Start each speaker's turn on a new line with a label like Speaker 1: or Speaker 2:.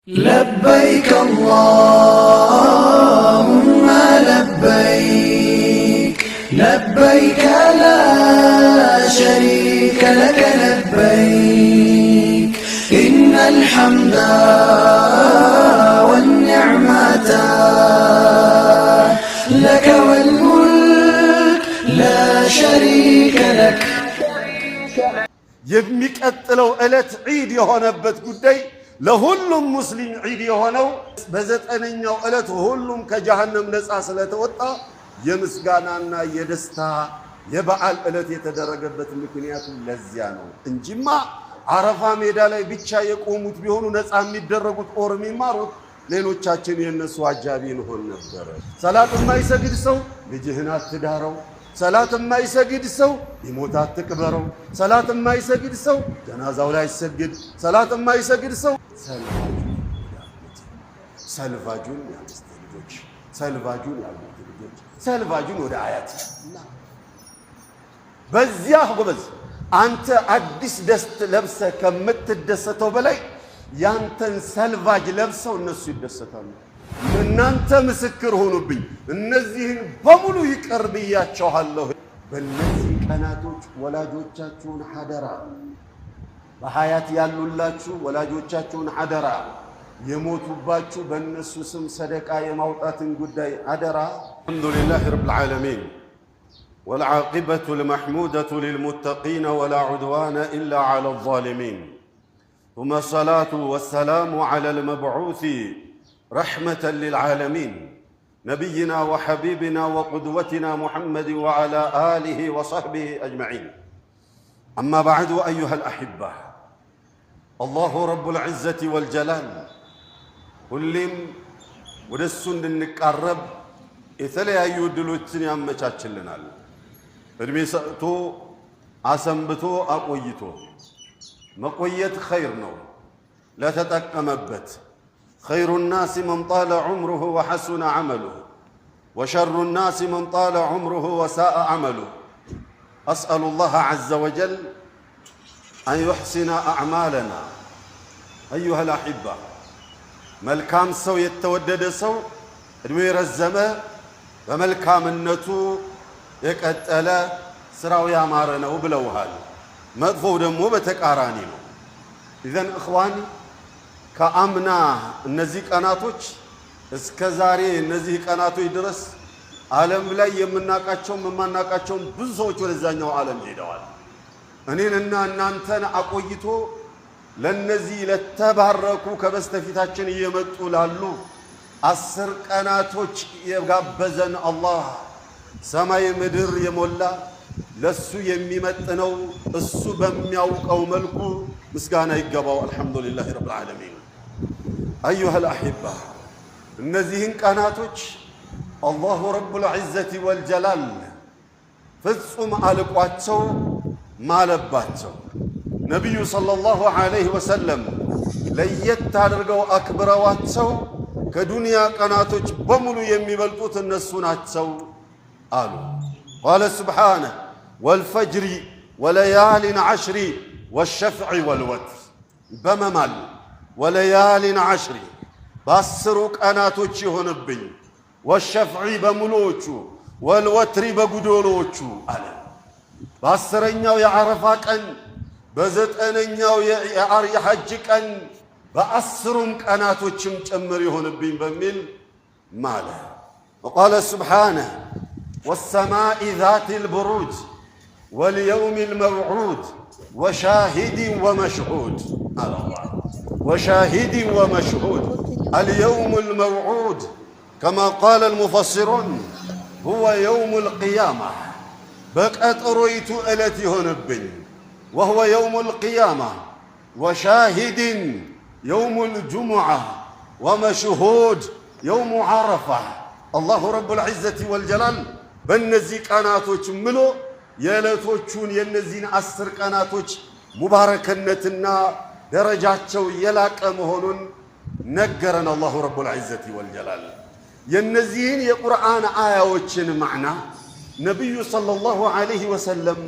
Speaker 1: لبيك اللهم لبيك لبيك لا شريك لك لبيك إن الحمد والنعمة لك والملك لا شريك لك
Speaker 2: የሚቀጥለው ዕለት ዒድ የሆነበት ጉዳይ ለሁሉም ሙስሊም ዒድ የሆነው በዘጠነኛው ዕለት ሁሉም ከጀሃነም ነፃ ስለተወጣ የምስጋናና የደስታ የበዓል ዕለት የተደረገበት ምክንያቱ ለዚያ ነው እንጂማ አረፋ ሜዳ ላይ ብቻ የቆሙት ቢሆኑ ነፃ የሚደረጉት ኦር የሚማሩት ሌሎቻችን የነሱ አጃቢ እንሆን ነበር። ሰላት የማይሰግድ ሰው ልጅህን አትዳረው። ሰላት የማይሰግድ ሰው ይሞት አትቅበረው። ሰላት የማይሰግድ ሰው ጀናዛው ላይ አይሰግድ። ሰላት የማይሰግድ ሰው ሰልቫጁን ያምስት ልጆች ሰልቫጁን ያሉት ልጆች ሰልቫጁን ወደ አያት በዚያ ጎበዝ አንተ አዲስ ደስት ለብሰ ከምትደሰተው በላይ ያንተን ሰልቫጅ ለብሰው እነሱ ይደሰታሉ። እናንተ ምስክር ሆኑብኝ። እነዚህን በሙሉ ይቅር ብያቸዋለሁ። በእነዚህ ቀናቶች ወላጆቻችሁን ሐደራ፣ በሐያት ያሉላችሁ ወላጆቻችሁን ሐደራ፣ የሞቱባችሁ በእነሱ ስም ሰደቃ የማውጣትን ጉዳይ ሐደራ። አልሐምዱሊላህ ረብል ዓለሚን والعاقبة المحمودة للمتقين ولا عدوان إلا على الظالمين ثم الصلاة والسلام على المبعوث رحمة للعالمين نبينا وحبيبنا وقدوتنا محمد وعلى آله وصحبه أجمعين أما بعد أيها الأحبة الله رب العزة والجلال كلهم ودسون النقرب إثليا يودلوتني أما تشاتشلنا እድሜ ሰጥቶ አሰንብቶ አቆይቶ መቆየት ኸይር ነው ለተጠቀመበት። خير الناس من طال عمره وحسن عمله وشر الناس من طال عمره وساء عمله. أسأل الله عز وجل أن يحسن أعمالنا أيها الأحبة. ملكام سو يتودد سو እድሜ ረዘመ በመልካምነቱ የቀጠለ ስራው ያማረ ነው ብለውሃል። መጥፎው ደግሞ በተቃራኒ ነው። ኢዘን እኽዋኒ ከአምና እነዚህ ቀናቶች እስከ ዛሬ እነዚህ ቀናቶች ድረስ ዓለም ላይ የምናቃቸውም የማናቃቸውም ብዙ ሰዎች ወደዛኛው ዓለም ሄደዋል። እኔንና እናንተን አቆይቶ ለነዚህ ለተባረኩ ከበስተፊታችን እየመጡ ላሉ 10 ቀናቶች የጋበዘን አላህ ሰማይ ምድር የሞላ ለሱ የሚመጥነው እሱ በሚያውቀው መልኩ ምስጋና ይገባው። አልሐምዱሊላህ ረብል ዓለሚን። አዩሃ አልአሒባ እነዚህን ቀናቶች አላሁ ረቡል ዒዘቲ ወልጀላል ፍጹም አልቋቸው ማለባቸው። ነቢዩ ሰለላሁ ዐለይሂ ወሰለም ለየት አድርገው አክብረዋቸው ከዱንያ ቀናቶች በሙሉ የሚበልጡት እነሱ ናቸው አሉ። ቃለ ሱብሓነሁ ወልፈጅሪ ወለያሊን ዐሽሪ ወሸፍዒ ወልወትር። በመማል ወለያሊን ዐሽሪ በ10 ቀናቶች ይሆንብኝ፣ ወሸፍዒ በሙሉዎቹ፣ ወልወትሪ በጉዶሎዎቹ አለ። በ10ኛው የዓረፋ ቀን፣ በ9ኛው የሐጅ ቀን፣ በ10ሩም ቀናቶችም ጭምር ይሆንብኝ በሚል ማለ። ወቃለ ሱብሓነሁ والسماء ذات البروج واليوم الموعود وشاهد ومشهود. الله وشاهد ومشهود. اليوم الموعود كما قال المفسرون هو يوم القيامة. بقطريت التي هنبن وهو يوم القيامة. وشاهد يوم الجمعة ومشهود يوم عرفة. الله رب العزة والجلال በእነዚህ ቀናቶች ምሎ የዕለቶቹን የነዚህን 10 ቀናቶች ሙባረክነትና ደረጃቸው የላቀ መሆኑን ነገረን አላሁ ረቡል ዒዘቲ ወልጀላል። የነዚህን የቁርአን አያዎችን ማዕና ነቢዩ ሰለላሁ ዐለይሂ ወሰለም